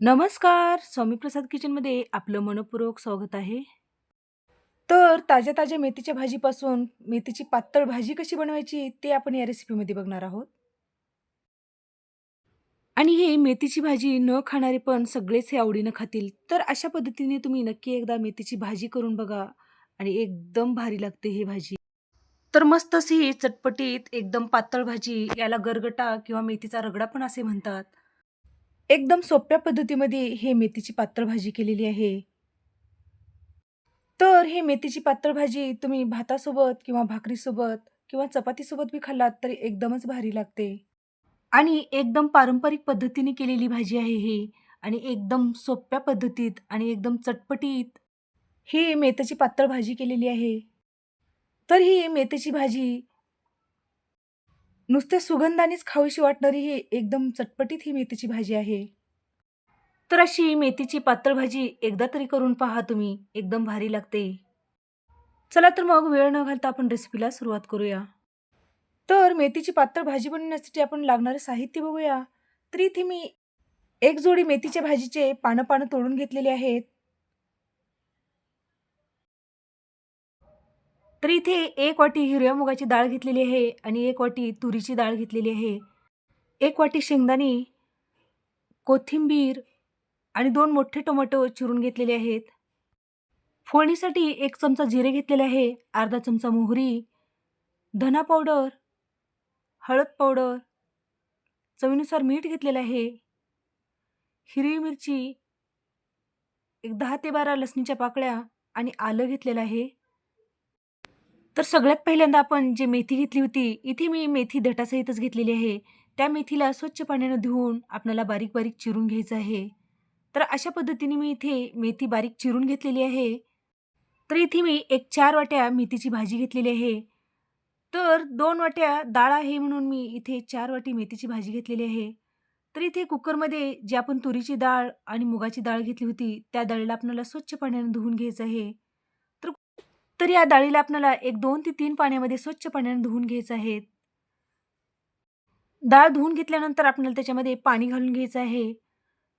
नमस्कार. स्वामी प्रसाद किचनमध्ये आपलं मनःपूर्वक स्वागत आहे. तर ताज्या-ताज्या मेथीच्या भाजीपासून मेथीची पातळ भाजी कशी बनवायची ते आपण या रेसिपीमध्ये बघणार आहोत. आणि ही मेथीची भाजी न खाणारे पण सगळेच हे आवडीनं खातील. तर अशा पद्धतीने तुम्ही नक्की एकदा मेथीची भाजी करून बघा आणि एकदम भारी लागते ही भाजी. तर मस्त अशी चटपटीत एकदम पातळ भाजी याला गरगटा किंवा मेथीचा रगडा पण असे म्हणतात. एकदम सोप्या पद्धतीमध्ये हे मेथीची पातळ भाजी केलेली आहे. तर हे मेथीची पातळ भाजी तुम्ही भातासोबत किंवा भाकरीसोबत किंवा चपातीसोबत बी खाल्लात तरी एकदमच भारी लागते. आणि एकदम पारंपरिक पद्धतीने केलेली भाजी आहे ही आणि एकदम सोप्या पद्धतीत आणि एकदम चटपटीत ही मेथीची पातळ भाजी केलेली आहे. तर ही मेथीची भाजी नुसत्या सुगंधानेच खावीशी वाटणारी ही एकदम चटपटीत ही मेथीची भाजी आहे. तर अशी मेथीची पातळ भाजी एकदा तरी करून पहा तुम्ही, एकदम भारी लागते. चला तर मग वेळ न घालता आपण रेसिपीला सुरुवात करूया. तर मेथीची पातळ भाजी बनवण्यासाठी आपण लागणारे साहित्य बघूया. तर इथे मी एक जोडी मेथीच्या भाजीचे पानं-पानं तोडून घेतलेले आहेत. तर इथे 1 वाटी हिरव्या मुगाची डाळ घेतलेली आहे आणि 1 वाटी तुरीची डाळ घेतलेली आहे. 1 वाटी शेंगदाणे, कोथिंबीर आणि 2 मोठे टोमॅटो चिरून घेतलेले आहेत. फोडणीसाठी 1 चमचा जिरे घेतलेले आहे, अर्धा चमचा मोहरी, धना पावडर, हळद पावडर, चवीनुसार मीठ घेतलेलं आहे. हिरवी मिरची, एक 10 ते 12 लसणीच्या पाकळ्या आणि आलं घेतलेलं आहे. तर सगळ्यात पहिल्यांदा आपण जे मेथी घेतली होती, इथे मी मेथी देठासहितच घेतलेली आहे. त्या मेथीला स्वच्छ पाण्यानं धुवून आपल्याला बारीक-बारीक चिरून घ्यायचं आहे. तर अशा पद्धतीने मी इथे मेथी बारीक चिरून घेतलेली आहे. तर इथे मी एक 4 वाट्या मेथीची भाजी घेतलेली आहे. तर 2 वाट्या डाळ आहे म्हणून मी इथे 4 वाटी मेथीची भाजी घेतलेली आहे. तर इथे कुकरमध्ये जी आपण तुरीची डाळ आणि मुगाची डाळ घेतली होती, त्या डाळीला आपल्याला स्वच्छ पाण्याने धुवून घ्यायचं आहे. तर तर या डाळीला आपल्याला एक 2 ते 3 पाण्यामध्ये स्वच्छ पाण्याने धुवून घ्यायचं आहे. डाळ धुवून घेतल्यानंतर आपल्याला त्याच्यामध्ये पाणी घालून घ्यायचं आहे.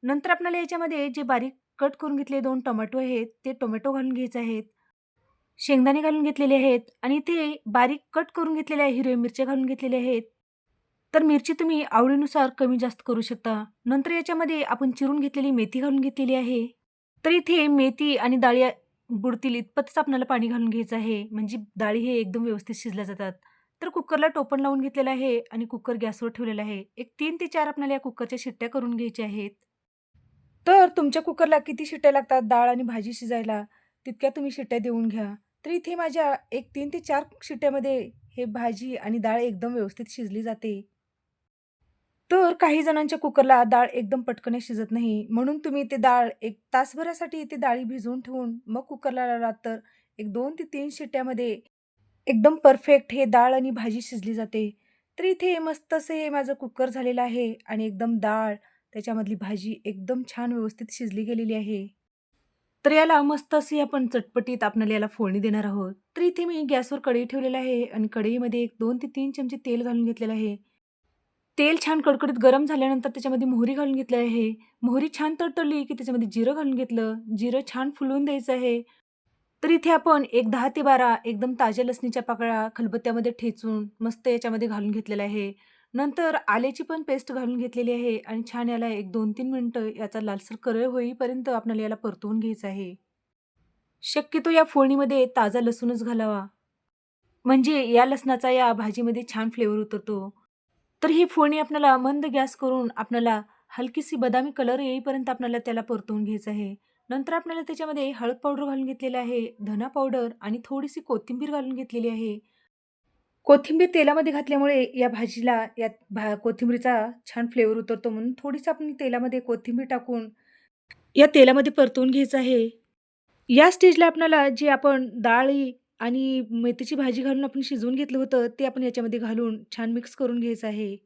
नंतर आपल्याला याच्यामध्ये जे बारीक कट करून घेतलेले 2 टोमॅटो आहेत, ते टोमॅटो घालून घ्यायचे आहेत. शेंगदाणे घालून घेतलेले आहेत आणि ते बारीक कट करून घेतलेल्या हिरव्या मिरच्या घालून घेतलेल्या आहेत. तर मिरची तुम्ही आवडीनुसार कमी जास्त करू शकता. नंतर याच्यामध्ये आपण चिरून घेतलेली मेथी घालून घेतलेली आहे. तर इथे मेथी आणि डाळी बुडतील इतपतच आपल्याला पाणी घालून घ्यायचं आहे. म्हणजे डाळी हे एकदम व्यवस्थित शिजल्या जातात. तर कुकरला टोपण लावून घेतलेलं आहे आणि कुकर गॅसवर ठेवलेला आहे. एक 3 ते 4 आपल्याला या कुकरच्या शिट्ट्या करून घ्यायच्या आहेत. तर तुमच्या कुकरला किती शिट्ट्या लागतात डाळ आणि भाजी शिजायला, तितक्या तुम्ही शिट्ट्या देऊन घ्या. तर इथे माझ्या एक 3 ते 4 शिट्ट्यामध्ये हे भाजी आणि डाळ एकदम व्यवस्थित शिजली जाते. तर काही जणांच्या कुकरला डाळ एकदम पटकन शिजत नाही. म्हणून तुम्ही ते डाळ 1 तासभरासाठी ते डाळी भिजवून ठेवून मग कुकरला लावलात तर एक 2 ते 3 शिट्ट्यामध्ये एकदम परफेक्ट हे डाळ आणि भाजी शिजली जाते. तर इथे मस्त असं हे माझं कुकर झालेलं आहे आणि एकदम डाळ, त्याच्यामधली भाजी एकदम छान व्यवस्थित शिजली गेलेली आहे. तर याला मस्त अशी आपण चटपटीत आपल्याला याला फोडणी देणार आहोत. तर इथे मी गॅसवर कढई ठेवलेली आहे आणि कढईमध्ये एक 2 ते 3 चमचे तेल घालून घेतलेलं आहे. तेल छान कडकडीत गरम झाल्यानंतर त्याच्यामध्ये मोहरी घालून घेतली आहे. मोहरी छान तडतडली की त्याच्यामध्ये जिरं घालून घेतलं. जिरं छान फुलवून द्यायचं आहे. तर इथे आपण एक 10 ते 12 एकदम ताज्या लसणीच्या पाकळ्या खलबत्त्यामध्ये ठेचून मस्त याच्यामध्ये घालून घेतलेला आहे. नंतर आल्याची पण पेस्ट घालून घेतलेली आहे आणि छान याला एक 2-3 मिनिटं याचा लालसर कलर होईपर्यंत आपल्याला याला परतवून घ्यायचं आहे. शक्यतो या फोडणीमध्ये ताजा लसूणच घालावा. म्हणजे या लसणाचा या भाजीमध्ये छान फ्लेवर उतरतो. तर ही फोडणी आपल्याला मंद गॅस करून आपल्याला हलकीशी बदामी कलर येईपर्यंत आपल्याला त्याला परतवून घ्यायचं आहे. नंतर आपल्याला त्याच्यामध्ये हळद पावडर घालून घेतलेली आहे, धना पावडर आणि थोडीशी कोथिंबीर घालून घेतलेली आहे. कोथिंबीर तेलामध्ये घातल्यामुळे या भाजीला या कोथिंबीरीचा छान फ्लेवर उतरतो म्हणून थोडीसं आपण तेलामध्ये कोथिंबीर टाकून या तेलामध्ये परतवून घ्यायचं आहे. या स्टेजला आपल्याला जे आपण डाळी आणि मेथीची भाजी घालून आपण शिजवून घेतलं होतं, ते आपण याच्यामध्ये घालून छान मिक्स करून घ्यायचं आहे.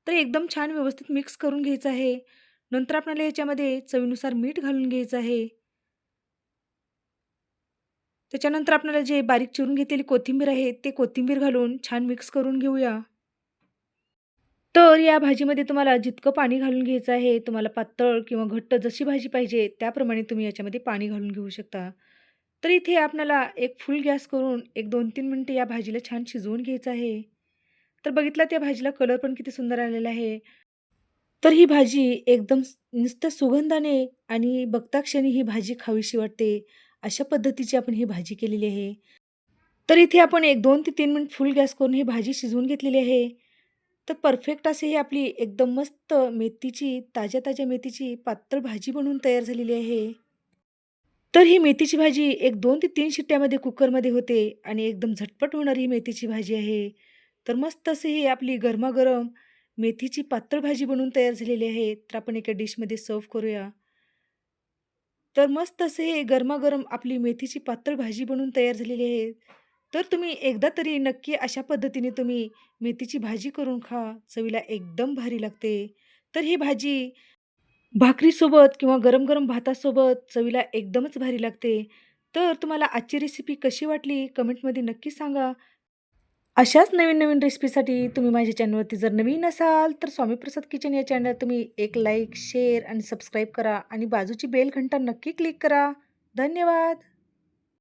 तर एकदम छान व्यवस्थित मिक्स करून घ्यायचं आहे. नंतर आपल्याला याच्यामध्ये चवीनुसार मीठ घालून घ्यायचं आहे. त्याच्यानंतर आपल्याला जे बारीक चिरून घेतलेली कोथिंबीर आहे, ते कोथिंबीर घालून छान मिक्स करून घेऊया. तर या भाजीमध्ये तुम्हाला जितकं पाणी घालून घ्यायचं आहे, तुम्हाला पातळ किंवा घट्ट जशी भाजी पाहिजे त्याप्रमाणे तुम्ही याच्यामध्ये पाणी घालून घेऊ शकता. तर इथे आपल्याला एक फुल गॅस करून एक 2-3 मिनिटं या भाजीला छान शिजवून घ्यायचं आहे. तर बघितला त्या भाजीला कलर पण किती सुंदर आलेला आहे. तर ही भाजी एकदम नुसत्या सुगंधाने आणि बघता क्षणी ही भाजी खावीशी वाटते, अशा पद्धतीची आपण ही भाजी केलेली आहे. तर इथे आपण एक 2 ते 3 मिनिट फुल गॅस करून ही भाजी शिजवून घेतलेली आहे. तर परफेक्ट अशी ही आपली एकदम मस्त मेथीची, ताज्या-ताज्या मेथीची पातळ भाजी बनवून तयार झालेली आहे. तर ही मेथीची भाजी एक 2 ते 3 शिट्ट्यामध्ये कुकरमध्ये होते आणि एकदम झटपट होणारी ही मेथीची भाजी आहे. तर मस्त अशी ही आपली गरमागरम मेथीची पातळ भाजी बनवून तयार झालेली आहे. तर आपण एका डिशमध्ये सर्व्ह करूया. तर मस्त असे हे गरमागरम आपली मेथीची पातळ भाजी बनवून तयार झालेली आहे. तर तुम्ही एकदा तरी नक्की अशा पद्धतीने तुम्ही मेथीची भाजी करून खा. चवीला एकदम भारी लागते. तर ही भाजी भाकरीसोबत किंवा गरम-गरम भातासोबत चवीला एकदमच भारी लागते. तर तुम्हाला आजची रेसिपी कशी वाटली कमेंटमध्ये नक्की सांगा. अशाच नवीन-नवीन रेसिपीसाठी तुम्ही माझ्या चॅनलवरती जर नवीन असाल, तर स्वामीप्रसाद किचन या चॅनलला तुम्ही एक लाईक, शेअर आणि सबस्क्राईब करा आणि बाजूची बेल घंटा नक्की क्लिक करा. धन्यवाद.